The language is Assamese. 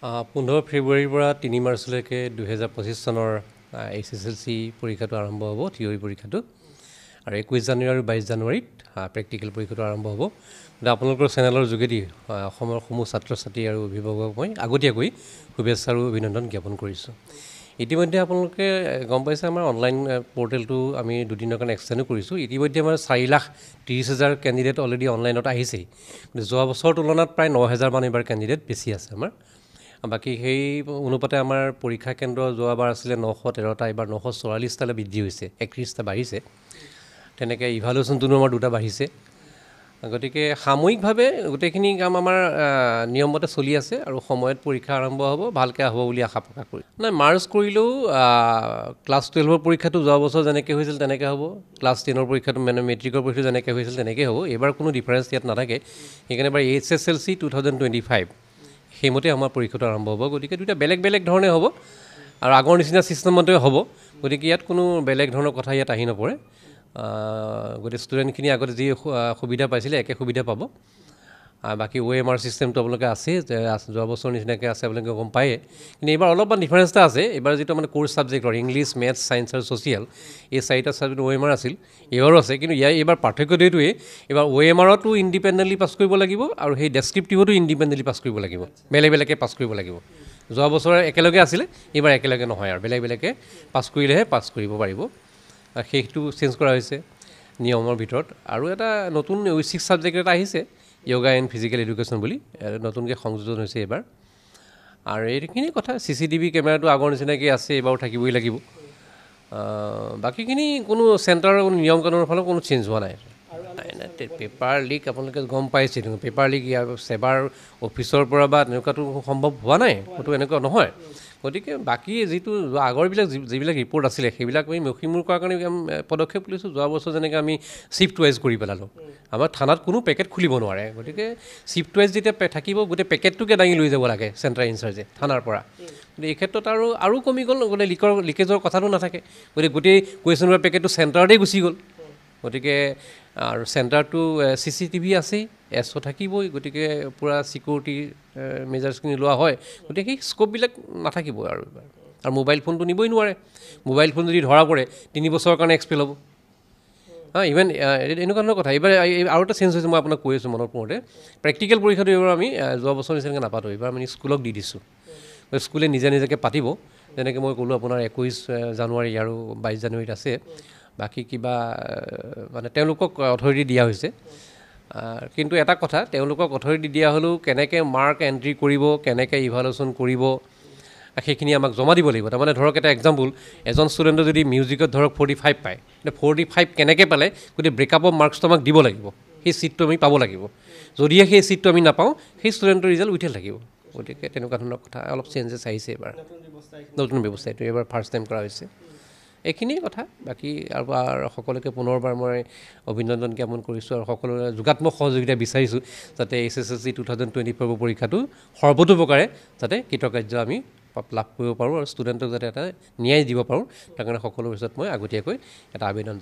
15 ফেব্ৰুৱাৰীৰ পৰা 3 মাৰ্চলৈকে 2025 চনৰ HSLC পৰীক্ষাটো আৰম্ভ হ'ব, থিয়ৰী পৰীক্ষাটো। আৰু 21 জানুৱাৰী আৰু 22 জানুৱাৰীত প্ৰেক্টিকেল পৰীক্ষাটো আৰম্ভ হ'ব। গতিকে আপোনালোকৰ চেনেলৰ যোগেদি অসমৰ সমূহ ছাত্ৰ ছাত্ৰী আৰু অভিভাৱকক মই আগতীয়াকৈ শুভেচ্ছা আৰু অভিনন্দন জ্ঞাপন কৰিছোঁ। ইতিমধ্যে আপোনালোকে গম পাইছে আমাৰ অনলাইন পৰ্টেলটো আমি দুদিনৰ কাৰণে এক্সটেণ্ডো কৰিছোঁ। ইতিমধ্যে আমাৰ 4,30,000 কেণ্ডিডেট অলৰেডি অনলাইনত আহিছেই। যোৱা বছৰৰ তুলনাত প্ৰায় 9,000 মান এইবাৰ কেণ্ডিডেট বেছি আছে আমাৰ। বাকী সেই অনুপাতে আমাৰ পৰীক্ষা কেন্দ্ৰ যোৱাবাৰ আছিলে 913টা, এইবাৰ 944টালৈ বৃদ্ধি হৈছে, 31টা বাঢ়িছে। তেনেকৈ ইভালুৱেশ্যনটো আমাৰ 2টা বাঢ়িছে। গতিকে সাময়িকভাৱে গোটেইখিনি কাম আমাৰ নিয়মমতে চলি আছে আৰু সময়ত পৰীক্ষা আৰম্ভ হ'ব, ভালকৈ হ'ব বুলি আশা প্ৰকাশ কৰি নাই। মাৰ্চ কৰিলেও ক্লাছ 12ৰ পৰীক্ষাটো যোৱা বছৰ যেনেকৈ হৈছিল তেনেকৈ হ'ব, ক্লাছ 10ৰ পৰীক্ষাটো মানে মেট্ৰিকৰ পৰীক্ষাটো যেনেকৈ হৈছিল তেনেকৈ হ'ব। এইবাৰ কোনো ডিফাৰেঞ্চ ইয়াত নাথাকে। সেইকাৰণে এবাৰ HSLC 2025 সেইমতে আমাৰ পৰীক্ষাটো আৰম্ভ হ'ব। গতিকে দুটা বেলেগ বেলেগ ধৰণে হ'ব আৰু আগৰ নিচিনা ছিষ্টেমতে হ'ব। গতিকে ইয়াত কোনো বেলেগ ধৰণৰ কথা ইয়াত আহি নপৰে। গতিকে ষ্টুডেণ্টখিনি আগতে যি সুবিধা পাইছিলে একে সুবিধা পাব। বাকী OMR ছিষ্টেমটো আপোনালোকে আছে, যোৱা বছৰৰ নিচিনাকৈ আছে, আপোনালোকে গম পায়ে। কিন্তু এইবাৰ অলপমান ডিফাৰেঞ্চ এটা আছে। এইবাৰ যিটো মানে কোৰ্চ ছাবজেক্টৰ ইংলিছ, মেথছ, ছায়েন্স আৰু ছ'চিয়েল, এই 4টা ছাবজেক্ট OMR আছিল, এইবাৰো আছে। কিন্তু এইবাৰ পাৰ্থক্যটো এইটোৱেই, এইবাৰ OMRতো ইণ্ডিপেণ্ডেণ্টলি পাছ কৰিব লাগিব আৰু সেই ডেছক্ৰিপটিভতো ইণ্ডিপেণ্ডেণ্টলি পাছ কৰিব লাগিব, বেলেগ বেলেগকৈ পাছ কৰিব লাগিব। যোৱা বছৰ একেলগে আছিলে, এইবাৰ একেলগে নহয় আৰু বেলেগ বেলেগকৈ পাছ কৰিলেহে পাছ কৰিব পাৰিব। সেইটো চেঞ্জ কৰা হৈছে নিয়মৰ ভিতৰত। আৰু এটা নতুন ঐচ্ছিক ছাবজেক্ট এটা আহিছে, য়োগা এণ্ড ফিজিকেল এডুকেশ্যন বুলি, নতুনকৈ সংযোজন হৈছে এইবাৰ। আৰু এইখিনি কথা CCTV কেমেৰাটো আগৰ নিচিনাকৈ আছে, এইবাৰো থাকিবই লাগিব। বাকীখিনি কোনো চেণ্টাৰৰ কোনো নিয়ম কানুনৰ ফালত কোনো চেঞ্জ হোৱা নাই। পেপাৰ লিক আপোনালোকে গম পাইছে, পেপাৰ লিক ইয়াৰ ছেবাৰ অফিচৰ পৰা বা তেনেকুৱাটো সম্ভৱ হোৱা নাই, সেইটো এনেকুৱা নহয়। গতিকে বাকী যিটো আগৰবিলাক যিবিলাক ৰিপৰ্ট আছিলে সেইবিলাক আমি মষিমূৰ কৰাৰ কাৰণে পদক্ষেপ লৈছোঁ। যোৱা বছৰ যেনেকৈ আমি শ্বিফ্ট ৱাইজ কৰি পেলালোঁ, আমাৰ থানাত কোনো পেকেট খুলিব নোৱাৰে। গতিকে শ্বিফ্ট ৱাইজ যেতিয়া থাকিব, গোটেই পেকেটটোকে দাঙি লৈ যাব লাগে চেণ্টাৰ ইনচাৰ্জে থানাৰ পৰা। গতিকে এই ক্ষেত্ৰত আৰু কমি গ'ল, গোটেই লিকেজৰ কথাটো নাথাকে। গতিকে গোটেই কুৱেশ্যন পেপাৰ পেকেটটো চেণ্টাৰতেই গুচি গ'ল। গতিকে আৰু চেণ্টাৰটো CCTV আছেই, SO থাকিবই। গতিকে পূৰা ছিকিউৰিটি মেজাৰ্ছখিনি লোৱা হয়। গতিকে সেই স্ক'পবিলাক নাথাকিব আৰু মোবাইল ফোনটো নিবই নোৱাৰে। মোবাইল ফোন যদি ধৰা পৰে 3 বছৰৰ কাৰণে এক্সপেল হ'ব। ইভেন এনেকুৱা ধৰণৰ কথা। এইবাৰ আৰু এটা চেঞ্জ হৈছে, মই আপোনাক কৈ আছোঁ মনত পৰোঁতে, প্ৰেক্টিকেল পৰীক্ষাটো এইবাৰ আমি যোৱা বছৰ নিচিনাকৈ নাপাতোঁ। এইবাৰ আমি স্কুলক দি দিছোঁ, স্কুলে নিজে নিজাকৈ পাতিব। যেনেকৈ মই ক'লোঁ আপোনাৰ 21 জানুৱাৰী আৰু 22 জানুৱাৰীত আছে। বাকী কিবা মানে তেওঁলোকক অথৰিটি দিয়া হৈছে। কিন্তু এটা কথা, তেওঁলোকক অথৰিটি দিয়া হ'লেও কেনেকৈ মাৰ্ক এণ্ট্ৰি কৰিব, কেনেকৈ ইভালুৱেশ্যন কৰিব, সেইখিনি আমাক জমা দিব লাগিব। তাৰমানে ধৰক এটা এক্সাম্পল, এজন ষ্টুডেণ্টে যদি মিউজিকত ধৰক 45 পায়, 45 কেনেকৈ পালে, গতিকে ব্ৰেকআপ অফ মাৰ্কছটো আমাক দিব লাগিব। সেই ছিটটো আমি পাব লাগিব। যদিহে সেই ছিটটো আমি নাপাওঁ, সেই ষ্টুডেণ্টৰ ৰিজাল্ট উঠিল থাকিব। গতিকে তেনেকুৱা ধৰণৰ কথা, অলপ চেঞ্জেছ আহিছে এইবাৰ, নতুন ব্যৱস্থা। এইটো এইবাৰ ফাৰ্ষ্ট টাইম কৰা হৈছে। এইখিনিয়ে কথা। বাকী আৰু সকলোকে পুনৰবাৰ মই অভিনন্দন জ্ঞাপন কৰিছোঁ আৰু সকলোৰে যোগাত্মক সহযোগিতা বিচাৰিছোঁ, যাতে HSLC 2024 পৰীক্ষাটো সৰ্বতোপ্ৰকাৰে যাতে কৃতকাৰ্য আমি লাভ কৰিব পাৰোঁ আৰু ষ্টুডেণ্টক যাতে এটা ন্যায় দিব পাৰোঁ, তাৰ কাৰণে সকলোৰে পিছত মই আগতীয়াকৈ এটা আবেদন